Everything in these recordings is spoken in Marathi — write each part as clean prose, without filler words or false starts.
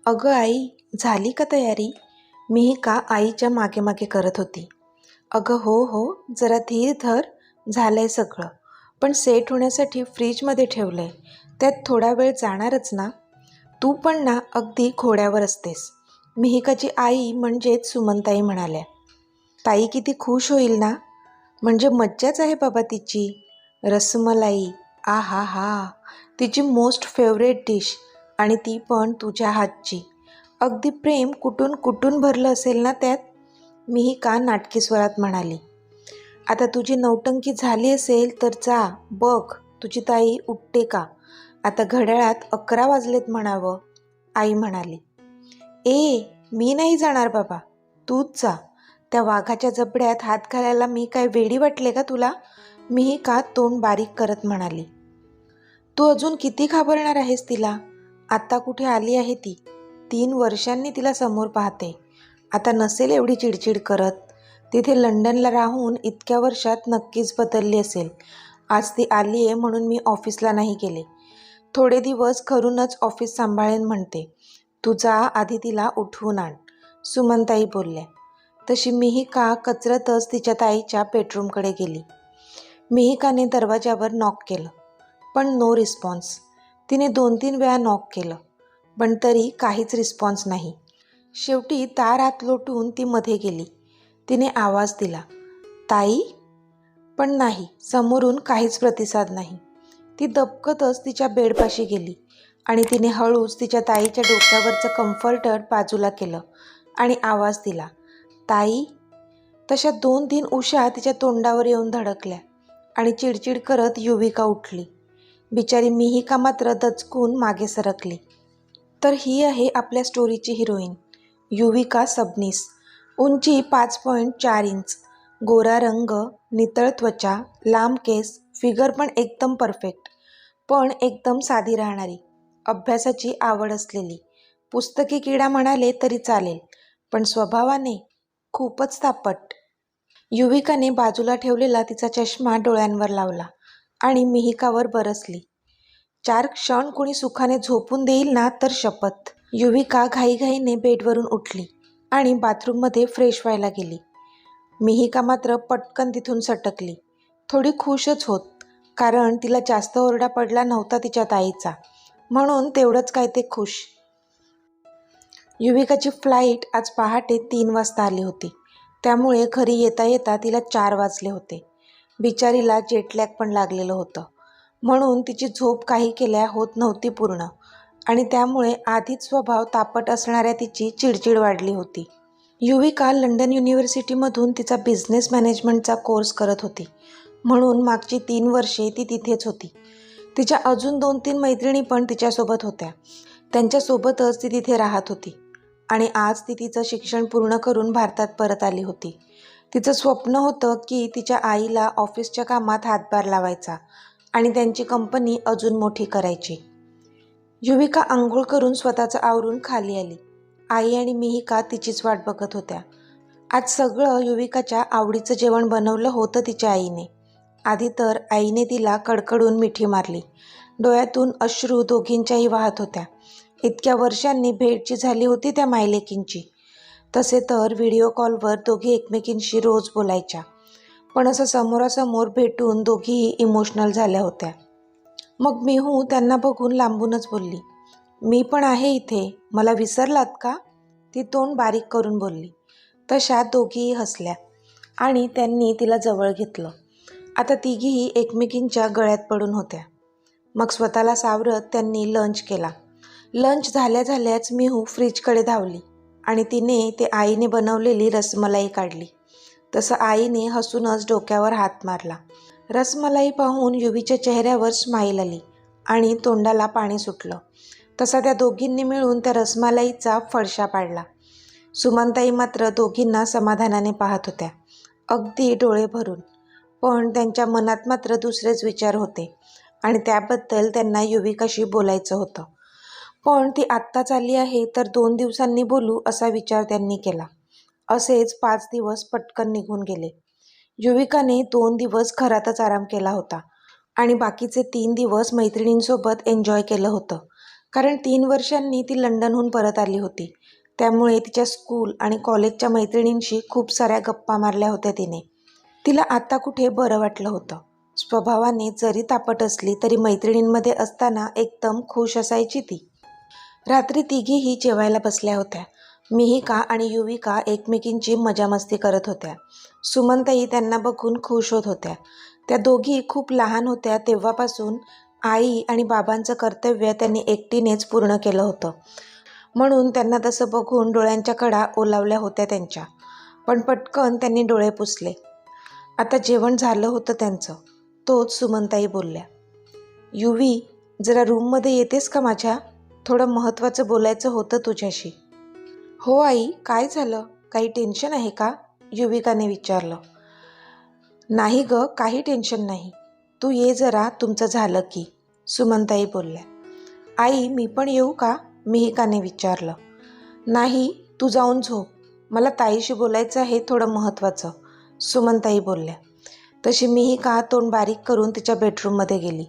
अगं आई, झाली का तयारी? मी का आईच्या मागे मागे करत होती. अगं हो, जरा धीर धर, झालंय सगळं. पण सेट होण्यासाठी फ्रीजमध्ये ठेवलंय, त्यात थोडा वेळ जाणारच ना. तू पण ना अगदी घोड्यावर असतेस. मिहिकाची आई म्हणजेच सुमनताई म्हणाल्या. ताई किती खुश होईल ना. म्हणजे मज्जाच आहे बाबा तिची. रसमलाई, आ हा हा, तिची मोस्ट फेवरेट डिश, आणि ती पण तुझ्या हातची. अगदी प्रेम कुठून कुठून भरलं असेल ना त्यात. मिहिका नाटकी स्वरात म्हणाली. आता तुझी नौटंकी झाली असेल तर जा बघ तुझी ताई उठते का. आता घड्याळात 11 वाजलेत म्हणावं, आई म्हणाली. मी नाही जाणार बाबा, तूच जा. त्या वाघाच्या जबड्यात हात घालायला मी काय वेडी वाटले का तुला? मिहिका तोंड बारीक करत म्हणाली. तू अजून किती घाबरणार आहेस तिला? आता कुठे आली आहे ती? 3 वर्षांनी तिला समोर पाहते. आता नसेल एवढी चिडचिड करत. तिथे लंडनला राहून इतक्या वर्षात नक्कीच बदलली असेल. आज ती आली आहे म्हणून मी ऑफिसला नाही गेले. थोडे दिवस घरूनच ऑफिस सांभाळेन म्हणते. तू जा आधी तिला उठवून आण, सुमनताई बोलल्या. तशी मिहिका कचरतच तिच्या ताईच्या बेडरूमकडे गेली. मिहिकाने दरवाजावर नॉक केलं, पण नो रिस्पॉन्स. तिने 2-3 वेळा नॉक केलं, पण तरी काहीच रिस्पॉन्स नाही. शेवटी दार आत लोटून ती मध्ये गेली. तिने आवाज दिला, ताई? पण नाही, समोरून काहीच प्रतिसाद नाही. ती दबकतच तिच्या बेडपाशी गेली आणि तिने हळूच तिच्या ताईच्या डोक्यावरचं कम्फर्टर बाजूला केलं आणि आवाज दिला, ताई? तशा 2-3 उशा तिच्या तोंडावर येऊन धडकल्या आणि चिडचिड करत युविका उठली. बिचारी मिहिका मात्र दचकून मागे सरकली. तर ही आहे आपल्या स्टोरीची हिरोईन, युविका सबनीस. उंची 5.4 इंच, गोरा रंग, नितळ त्वचा, लांब केस, फिगर पण एकदम परफेक्ट. पण एकदम साधी राहणारी, अभ्यासाची आवड असलेली. पुस्तकी किडा म्हणाले तरी चालेल, पण स्वभावाने खूपच तापट. युविकाने बाजूला ठेवलेला तिचा चष्मा डोळ्यांवर लावला आणि मिहिकावर बरसली. 4 क्षण कोणी सुखाने झोपून देईल ना तर शपथ. युविका घाईघाईने बेडवरून उठली आणि बाथरूममध्ये फ्रेश व्हायला गेली. मिहिका मात्र पटकन तिथून सटकली. थोडी खुशच होत, कारण तिला जास्त ओरडा पडला नव्हता तिच्या ताईचा, म्हणून तेवढंच काय ते खुश. युविकाची फ्लाईट आज पहाटे 3 वाजता आली होती, त्यामुळे घरी येता येता तिला 4 वाजले होते. बिचारीला जेटलॅग पण लागलेलं होतं, म्हणून तिची झोप काही केल्या होत नव्हती पूर्ण, आणि त्यामुळे आधीच स्वभाव तापट असणाऱ्या तिची चिडचिड वाढली होती. युविका लंडन युनिव्हर्सिटीमधून तिचा बिझनेस मॅनेजमेंटचा कोर्स करत होती, म्हणून मागची 3 वर्षे ती तिथेच होती. तिच्या अजून 2-3 मैत्रिणी पण तिच्यासोबत होत्या. त्यांच्यासोबतच ती तिथे राहत होती आणि आज ती तिचं शिक्षण पूर्ण करून भारतात परत आली होती. तिचं स्वप्न होतं की तिच्या आईला ऑफिसच्या कामात हातभार लावायचा आणि त्यांची कंपनी अजून मोठी करायची. युविका आंघोळ करून स्वतःचं आवरून खाली आली. आई आणि मिहिका तिचीच वाट बघत होत्या. आज सगळं युविकाच्या आवडीचं जेवण बनवलं होतं तिच्या आईने. आधी तर आईने तिला कडकडून मिठी मारली. डोळ्यातून अश्रू दोघींच्याही वाहत होत्या. इतक्या वर्षांनी भेट जी झाली होती त्या मायलेकींची. तसे तर व्हिडिओ कॉलवर दोघी एकमेकींशी रोज बोलायच्या, पण असं समोरासमोर भेटून दोघीही इमोशनल झाल्या होत्या. मग मिहू त्यांना बघून लांबूनच बोलली, मी पण आहे इथे, मला विसरलात का? ती तोंड बारीक करून बोलली. तशा दोघीही हसल्या आणि त्यांनी तिला जवळ घेतलं. आता तिघीही एकमेकींच्या गळ्यात पडून होत्या. मग स्वतःला सावरत त्यांनी लंच केला. लंच झाल्या झाल्याच मिहू फ्रीजकडे धावली आणि तिने ते आईने बनवलेली रसमलाई काढली. तसं आईने हसूनच डोक्यावर हात मारला. रसमलाई पाहून युवीच्या चेहऱ्यावर स्माईल आली आणि तोंडाला पाणी सुटलं. तसा त्या दोघींनी मिळून त्या रसमलाईचा फडशा पाडला. सुमनताई मात्र दोघींना समाधानाने पाहत होत्या, अगदी डोळे भरून. पण त्यांच्या मनात मात्र दुसरेच विचार होते आणि त्याबद्दल त्यांना युविकाशी बोलायचं होतं. पण ती आत्ताच आली आहे तर 2 दिवसांनी बोलू असा विचार त्यांनी केला. असेच 5 दिवस पटकन निघून गेले. युविकाने 2 दिवस घरातच आराम केला होता आणि बाकीचे 3 दिवस मैत्रिणींसोबत एन्जॉय केलं होतं. कारण 3 वर्षांनी ती लंडनहून परत आली होती. त्यामुळे तिच्या स्कूल आणि कॉलेजच्या मैत्रिणींशी खूप साऱ्या गप्पा मारल्या होत्या तिने. तिला आता कुठे बरं वाटलं होतं. स्वभावाने जरी तापट असली तरी मैत्रिणींमध्ये असताना एकदम खुश असायची ती. रात्री तिघीही जेवायला बसल्या होत्या. मिहिका आणि युविका एकमेकींची मजामस्ती करत होत्या. सुमनताई त्यांना बघून खुश होत होत्या. त्या दोघी खूप लहान होत्या तेव्हापासून आई आणि बाबांचं कर्तव्य त्यांनी एकटीनेच पूर्ण केलं होतं. म्हणून त्यांना तसं बघून डोळ्यांच्या कडा ओलावल्या होत्या त्यांच्या. पण पटकन त्यांनी डोळे पुसले. आता जेवण झालं होतं त्यांचं. तोच सुमनताई बोलल्या, युवी, जरा रूममध्ये येतेस का माझ्या? थोडं महत्त्वाचं बोलायचं होतं तुझ्याशी. हो आई, काय झालं? काही टेन्शन आहे का? युविकाने विचारलं. नाही ग, काही टेन्शन नाही. तू ये जरा, तुमचं झालं की, सुमनताई बोलल्या. आई, मी पण येऊ का? मिहिकाने विचारलं. नाही, तू जाऊन झोप. मला ताईशी बोलायचं आहे थोडं महत्त्वाचं, सुमनताई बोलल्या. तशी मिहिका तोंड बारीक करून तिच्या बेडरूममध्ये गेली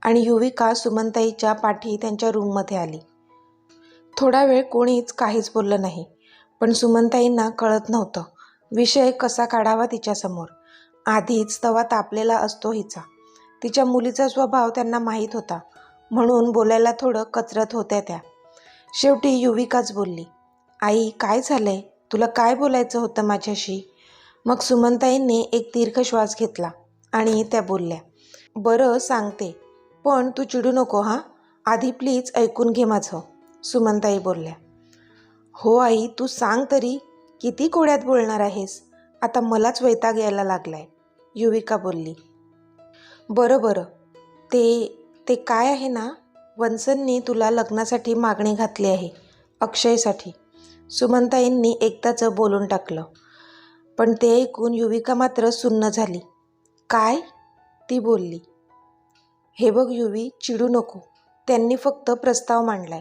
आणि युविका सुमनताईच्या पाठी त्यांच्या रूममध्ये आली. थोडा वेळ कोणीच काहीच बोललं नाही. पण सुमनताईंना कळत नव्हतं विषय कसा काढावा तिच्यासमोर. आधीच तवा तापलेला असतो हिचा. तिच्या मुलीचा स्वभाव त्यांना माहीत होता, म्हणून बोलायला थोडं कचरत होत्या त्या. शेवटी युविकाच बोलली, आई, काय झालंय? तुला काय बोलायचं होतं माझ्याशी? मग सुमनताईंनी एक दीर्घ श्वास घेतला आणि त्या बोलल्या, बरं सांगते, पण तू चिडू नको हां. आधी प्लीज ऐकून घे माझं, सुमनताई बोलल्या. हो आई, तू सांग तरी, किती कोड्यात बोलणार आहेस? आता मलाच वैताग यायला लागलाय, युविका बोलली. बरं, ते काय आहे ना, वत्सननी तुला लग्नासाठी मागणी घातली आहे, अक्षयसाठी, सुमनताईंनी एकदाच बोलून टाकलं. पण ते ऐकून युविका मात्र सुन्न झाली. काय? ती बोलली. हे बघ युवी, चिडू नको. त्यांनी फक्त प्रस्ताव मांडलाय.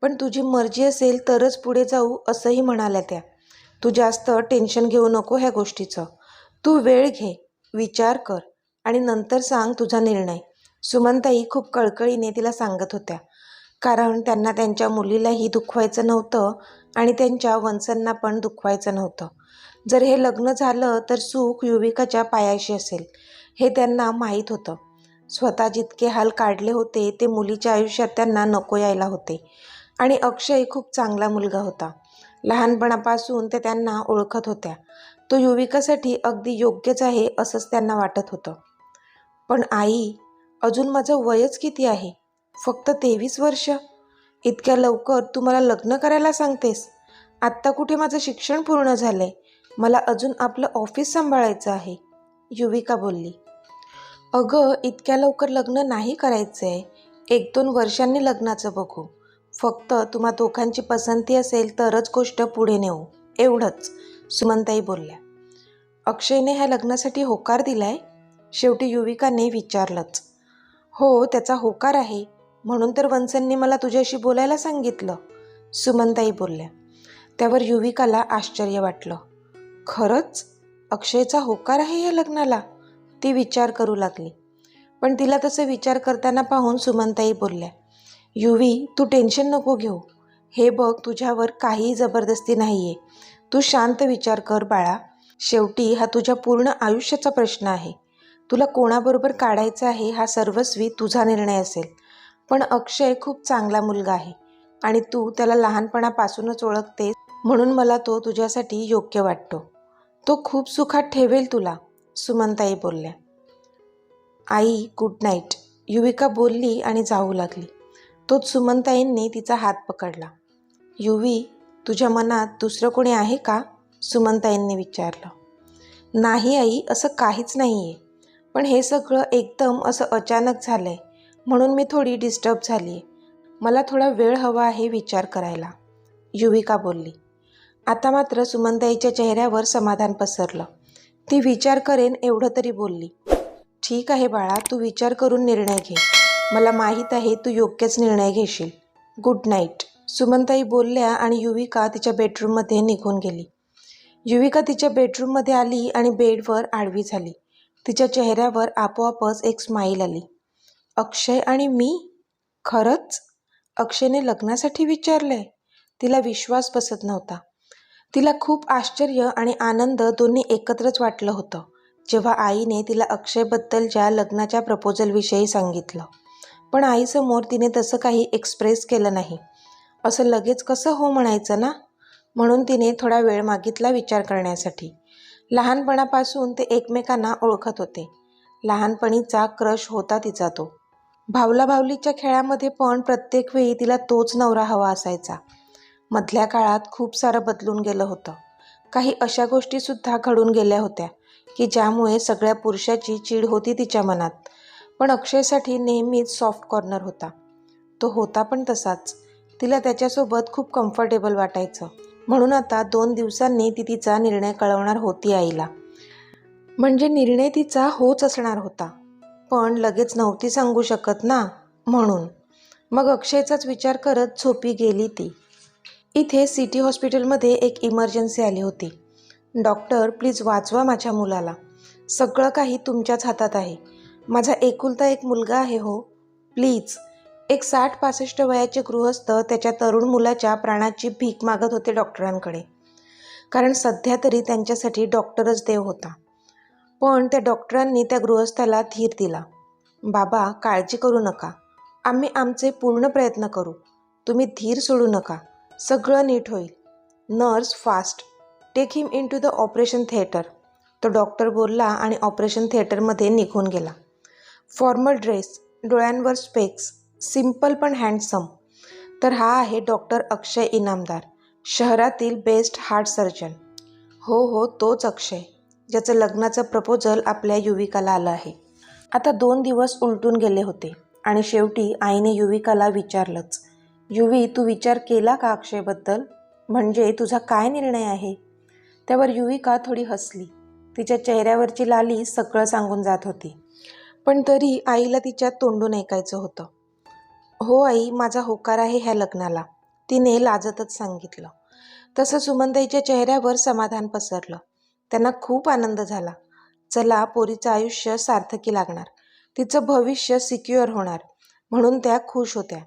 पण तुझी मर्जी असेल तरच पुढे जाऊ असंही म्हणाल्या त्या. तू जास्त टेन्शन घेऊ नको ह्या गोष्टीचं. तू वेळ घे, विचार कर आणि नंतर सांग तुझा निर्णय, सुमनताई खूप कळकळीने तिला सांगत होत्या. कारण त्यांना त्यांच्या मुलीलाही दुखवायचं नव्हतं आणि त्यांच्या वत्सनना पण दुखवायचं नव्हतं. जर हे लग्न झालं तर सुख युविकाच्या पायाशी असेल, हे त्यांना माहीत होतं. स्वतः जितके हाल काढले होते ते मुलीच्या आयुष्यात त्यांना नको यायला होते. आणि अक्षय खूप चांगला मुलगा होता. लहानपणापासून ते त्यांना ओळखत होत्या. तो युविकासाठी अगदी योग्यच आहे असंच त्यांना वाटत होतं. पण आई, अजून माझं वयच किती आहे? फक्त 23 वर्ष. इतक्या लवकर तू मला लग्न करायला सांगतेस? आत्ता कुठे माझं शिक्षण पूर्ण झालंय. मला अजून आपलं ऑफिस सांभाळायचं आहे, युविका बोलली. अगं, इतक्या लवकर लग्न नाही करायचं आहे. 1-2 वर्षांनी लग्नाचं बघू. फक्त तुम्हा दोघांची पसंती असेल तरच गोष्ट पुढे नेऊ, एवढंच, सुमनताई बोलल्या. अक्षयने ह्या लग्नासाठी होकार दिलाय? शेवटी युविकाने विचारलंच. हो, त्याचा होकार आहे. म्हणून तर वत्सनने मला तुझ्याशी बोलायला सांगितलं, सुमनताई बोलल्या. त्यावर युविकाला आश्चर्य वाटलं. खरंच? अक्षयचा होकार आहे या लग्नाला? ती विचार करू लागली. पण तिला तसं विचार करताना पाहून सुमनताई बोलल्या, युवी, तू टेन्शन नको घेऊ. हे बघ, तुझ्यावर काहीही जबरदस्ती नाही आहे. तू शांत विचार कर बाळा. शेवटी हा तुझ्या पूर्ण आयुष्याचा प्रश्न आहे. तुला कोणाबरोबर काढायचं आहे हा सर्वस्वी तुझा निर्णय असेल. पण अक्षय खूप चांगला मुलगा आहे आणि तू त्याला लहानपणापासूनच ओळखतेस, म्हणून मला तो तुझ्यासाठी योग्य वाटतो. तो खूप सुखात ठेवेल तुला, सुमनताई बोलल्या. आई, गुड नाईट, युविका बोलली आणि जाऊ लागली. तोच सुमनताईंनी तिचा हात पकडला. युवी, तुझ्या मनात दुसरं कोणी आहे का? सुमनताईंनी विचारलं. नाही आई, असं काहीच नाही आहे. पण हे सगळं एकदम असं अचानक झालं आहे, म्हणून मी थोडी डिस्टर्ब झाली आहे. मला थोडा वेळ हवा आहे विचार करायला, युविका बोलली. आता मात्र सुमनताईच्या चेहऱ्यावर समाधान पसरलं. ती विचार करेन एवढं तरी बोलली. ठीक आहे बाळा, तू विचार करून निर्णय घे. मला माहीत आहे तू योग्यच निर्णय घेशील. गुड नाईट, सुमनताई बोलल्या आणि युविका तिच्या बेडरूममध्ये निघून गेली. युविका तिच्या बेडरूममध्ये आली आणि बेडवर आडवी झाली. तिच्या चेहऱ्यावर आपोआपच एक स्माईल आली. अक्षय आणि मी? खरंच? अक्षयने लग्नासाठी विचारलंय? तिला विश्वास बसत नव्हता. तिला खूप आश्चर्य आणि आनंद दोन्ही एकत्रच वाटलं होतं जेव्हा आईने तिला अक्षयबद्दलच्या लग्नाच्या प्रपोजलविषयी सांगितलं. पण आईसमोर तिने तसं काही एक्सप्रेस केलं नाही. असं लगेच कसं हो म्हणायचं ना, म्हणून तिने थोडा वेळ मागितला विचार करण्यासाठी. लहानपणापासून ते एकमेकांना ओळखत होते. लहानपणीचा क्रश होता तिचा तो. भावला भावलीच्या खेळामध्ये पण प्रत्येक वेळी तिला तोच नवरा हवा असायचा. मधल्या काळात खूप सारं बदलून गेलं होतं. काही अशा गोष्टीसुद्धा घडून गेल्या होत्या की ज्यामुळे सगळ्या पुरुषाची चीड होती तिच्या मनात. पण अक्षयसाठी नेहमीच सॉफ्ट कॉर्नर होता. तो होता पण तसाच. तिला त्याच्यासोबत खूप कम्फर्टेबल वाटायचं. म्हणून आता 2 दिवसांनी ती तिचा निर्णय कळवणार होती आईला. म्हणजे निर्णय तिचा होच असणार होता. पण लगेच नव्हती सांगू शकत ना, म्हणून. मग अक्षयचाच विचार करत झोपी गेली ती. इथे सिटी हॉस्पिटलमध्ये एक इमर्जन्सी आली होती. डॉक्टर, प्लीज वाचवा माझ्या मुलाला. सगळं काही तुमच्याच हातात आहे. माझा एकुलता एक मुलगा आहे हो. प्लीज. एक 60-65 वयाचे गृहस्थ त्याच्या तरुण मुलाच्या प्राणाची भीक मागत होते डॉक्टरांकडे. कारण सध्या तरी त्यांच्यासाठी डॉक्टरच देव होता. पण त्या डॉक्टरांनी त्या गृहस्थाला धीर दिला. बाबा, काळजी करू नका. आम्ही आमचे पूर्ण प्रयत्न करू. तुम्ही धीर सोडू नका. सगळं नीट होईल. Nurse, fast. Take him into the operation theatre. तो डॉक्टर बोलला आणि ऑपरेशन थिएटरमध्ये निघून गेला. फॉर्मल ड्रेस, डोळ्यांवर स्पेक्स, सिम्पल पण हँडसम. तर हा आहे डॉक्टर अक्षय इनामदार, शहरातील बेस्ट हार्ट सर्जन. हो, तोच अक्षय, ज्याचं लग्नाचं प्रपोजल आपल्या युविकाला आलं आहे. आता 2 दिवस उलटून गेले होते आणि शेवटी आईने युविकाला विचारलंच. युवी, तू विचार केला का अक्षयबद्दल? म्हणजे तुझा काय निर्णय आहे? त्यावर युविका थोडी हसली. तिच्या चेहऱ्यावरची लाली सगळं सांगून जात होती. पण तरी आईला तिच्या तोंडून ऐकायचं होतं. हो आई, माझा होकार आहे ह्या लग्नाला, तिने लाजतच सांगितलं. तसं सुमनताईच्या चेहऱ्यावर समाधान पसरलं. त्यांना खूप आनंद झाला. चला, पोरीचं आयुष्य सार्थकी लागणार. तिचं भविष्य सिक्युअर होणार, म्हणून त्या खुश होत्या.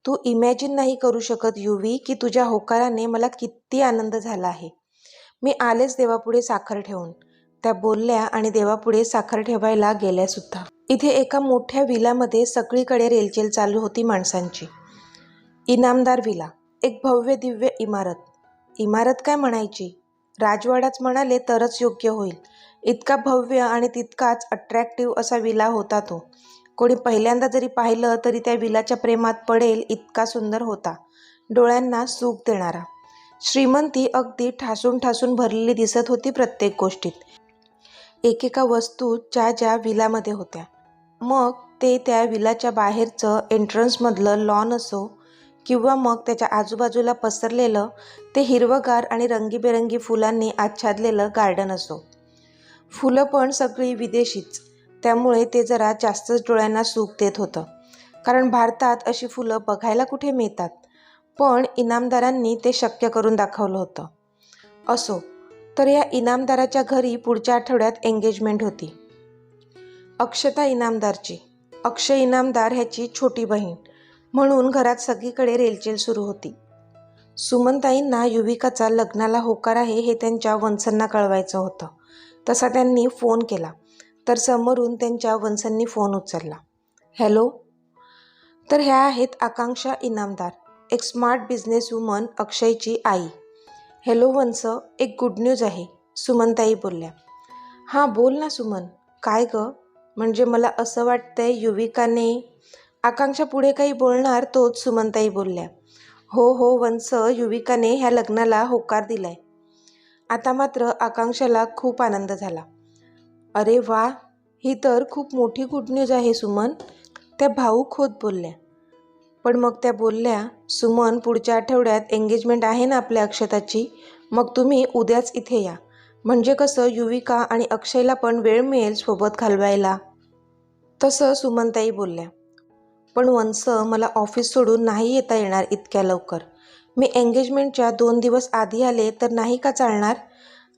तू इमॅजिन नाही करू शकत युवी की तुझ्या होकाराने मला किती आनंद झाला आहे. मी आलेच देवापुढे साखर ठेवून. त्या बोलल्या आणि देवापुढे साखर ठेवायला गेल्यासुद्धा. इथे एका मोठ्या विलामध्ये सगळीकडे रेलचेल चालू होती माणसांची. इनामदार विला, एक भव्य दिव्य इमारत. इमारत काय म्हणायची, राजवाडाच म्हणाले तरच योग्य होईल. इतका भव्य आणि तितकाच अट्रॅक्टिव्ह असा विला होता तो. कोणी पहिल्यांदा जरी पाहिलं तरी त्या विलाच्या प्रेमात पडेल इतका सुंदर होता. डोळ्यांना सुख देणारा. श्रीमंती अगदी ठासून ठासून भरलेली दिसत होती प्रत्येक गोष्टीत. एकेका वस्तू ज्या विलामध्ये होत्या. मग ते त्या विलाच्या बाहेरचं एंट्रन्समधलं लॉन असो किंवा मग त्याच्या आजूबाजूला पसरलेलं ते हिरवंगार आणि रंगीबेरंगी फुलांनी आच्छादलेलं गार्डन असो. फुलं पण सगळी विदेशीच, त्यामुळे ते जरा जास्तच डोळ्यांना सुख देत होतं. कारण भारतात अशी फुलं बघायला कुठे मिळतात. पण इनामदारांनी ते शक्य करून दाखवलं होतं. असो, तर या इनामदाराच्या घरी पुढच्या आठवड्यात एंगेजमेंट होती. अक्षता इनामदारची. अक्षय इनामदार ह्याची छोटी बहीण, म्हणून घरात सगळीकडे रेलचेल सुरू होती. सुमनताईंना युविकाचा लग्नाला होकार आहे हे त्यांच्या वंसांना कळवायचं होतं. तसा त्यांनी फोन केला तर समोरून त्यांच्या वंसांनी फोन उचलला. हॅलो. तर ह्या आहेत आकांक्षा इनामदार, एक स्मार्ट बिझनेस वुमन, अक्षयची आई. हॅलो वंस, एक गुड न्यूज आहे, सुमनताई बोलल्या. हां बोल ना सुमन, काय गं? म्हणजे मला असं वाटतंय युविकाने. आकांक्षा पुढे काही बोलणार तोच सुमनताई बोलल्या. हो वंस, युविकाने ह्या लग्नाला होकार दिलाय. आता मात्र आकांक्षाला खूप आनंद झाला. अरे वा, ही तर खूप मोठी गुड न्यूज आहे सुमन, त्या भाऊक होत बोलल्या. पण मग त्या बोलल्या, सुमन, पुढच्या आठवड्यात एंगेजमेंट आहे ना आपल्या अक्षताची, मग तुम्ही उद्याच इथे या. म्हणजे कसं युविका आणि अक्षयला पण वेळ मिळेल सोबत घालवायला. तसं सुमनताई बोलल्या. पण वंस, मला ऑफिस सोडून नाही येता येणार इतक्या लवकर. मी एंगेजमेंटच्या 2 दिवस आधी आले तर नाही का चालणार?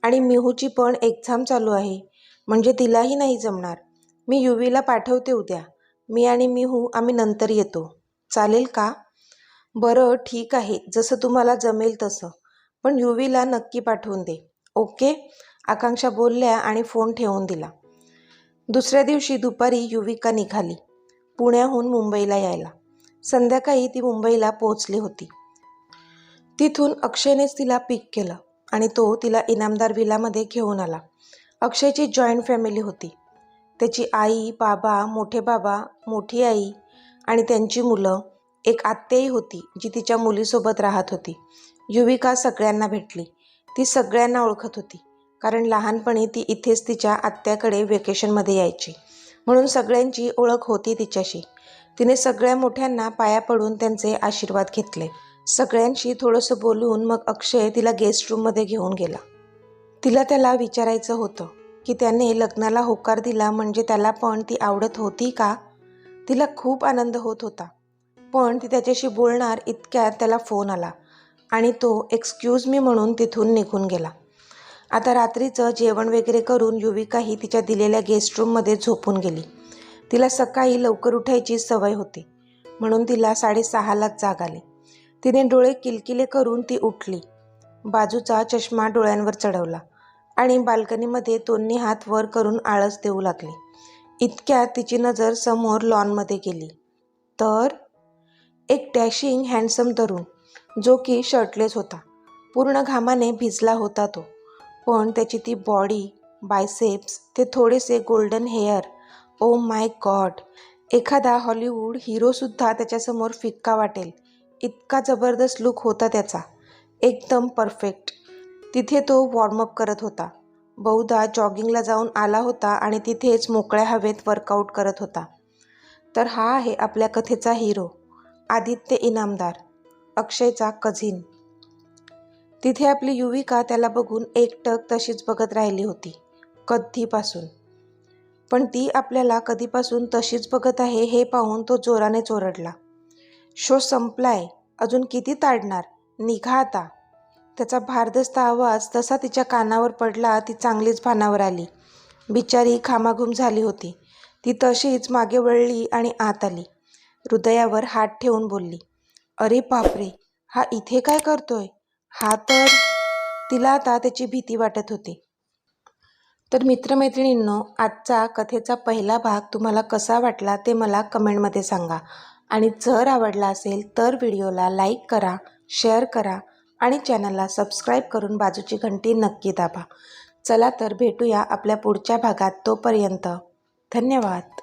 आणि मिहूची पण एक्झाम चालू आहे, म्हणजे तिलाही नाही जमणार. मी युवीला पाठवते उद्या. मी आणि मिहू आम्ही नंतर येतो, चालेल का? बरं ठीक आहे, जसं तुम्हाला जमेल तसं, पण युवीला नक्की पाठवून दे. ओके, आकांक्षा बोलल्या आणि फोन ठेवून दिला. दुसऱ्या दिवशी दुपारी युविका निघाली पुण्याहून मुंबईला यायला. संध्याकाळी ती मुंबईला पोहोचली होती. तिथून अक्षयनेच तिला पिक केलं आणि तो तिला इनामदार विलामध्ये घेऊन आला. अक्षयची जॉईंट फॅमिली होती. त्याची आई, बाबा, मोठे बाबा, मोठी आई आणि त्यांची मुलं, एक आत्याही होती जी तिच्या मुलीसोबत राहत होती. युविका सगळ्यांना भेटली. ती सगळ्यांना ओळखत होती, कारण लहानपणी ती इथेच तिच्या आत्याकडे वेकेशनमध्ये यायची, म्हणून सगळ्यांची ओळख होती तिच्याशी. तिने सगळ्या मोठ्यांना पाया पडून त्यांचे आशीर्वाद घेतले. सगळ्यांशी थोडंसं बोलून मग अक्षय तिला गेस्ट रूममध्ये घेऊन गेला. तिला त्याला विचारायचं होतं की त्याने लग्नाला होकार दिला म्हणजे त्याला पण ती आवडत होती का. तिला खूप आनंद होत होता, पण ती त्याच्याशी बोलणार इतक्यात त्याला फोन आला आणि तो एक्सक्यूज मी म्हणून तिथून निघून गेला. आता रात्रीचं जेवण वगैरे करून युविकाही तिच्या दिलेल्या गेस्ट रूममध्ये झोपून गेली. तिला सकाळी लवकर उठायची सवय होती, म्हणून तिला 6:30लाच जाग आली. तिने डोळे किलकिले करून ती उठली. बाजूचा चष्मा डोळ्यांवर चढवला आणि बाल्कनीमध्ये दोन्ही हात वर करून आळस देऊ लागली. इतक्यात तिची नजर समोर लॉनमध्ये गेली, तर एक डॅशिंग हँडसम तरुण, जो की शर्टलेस होता. पूर्ण घामाने भिजला होता तो, पण त्याची ती बॉडी, बायसेप्स, ते थोडेसे golden hair, oh my God, एखादा हॉलिवूड हिरोसुद्धा त्याच्यासमोर फिक्का वाटेल इतका जबरदस्त लुक होता त्याचा, एकदम परफेक्ट. तिथे तो वॉर्मअप करत होता. बहुधा जॉगिंगला जाऊन आला होता आणि तिथेच मोकळ्या हवेत वर्कआउट करत होता. तर हा आहे आपल्या कथेचा हिरो, आदित्य इनामदार, अक्षयचा कझिन. तिथे आपली युविका त्याला बघून एकटक तशीच बघत राहिली होती कधीपासून. पण ती आपल्याला कधीपासून तशीच बघत आहे हे पाहून तो जोरानेच ओरडला, शो संपलाय, अजून किती ताडणार, निघा आता. त्याचा भारदस्त आवाज तसा तिच्या कानावर पडला. ती चांगलीच भानावर आली. बिचारी घामाघूम झाली होती. ती तशीच मागे वळली आणि आत आली. हृदयावर हात ठेवून बोलली, अरे बापरे, हा इथे काय करतोय. हा तर. तिला आता त्याची भीती वाटत होती. तर मित्रमैत्रिणींनो, आजचा कथेचा पहिला भाग तुम्हाला कसा वाटला ते मला कमेंटमध्ये सांगा. आणि जर आवडला असेल तर व्हिडिओला लाईक करा, शेअर करा आणि चॅनलला सबस्क्राईब करून बाजूची घंटी नक्की दाबा. चला तर भेटूया आपल्या पुढच्या भागात. तोपर्यंत धन्यवाद.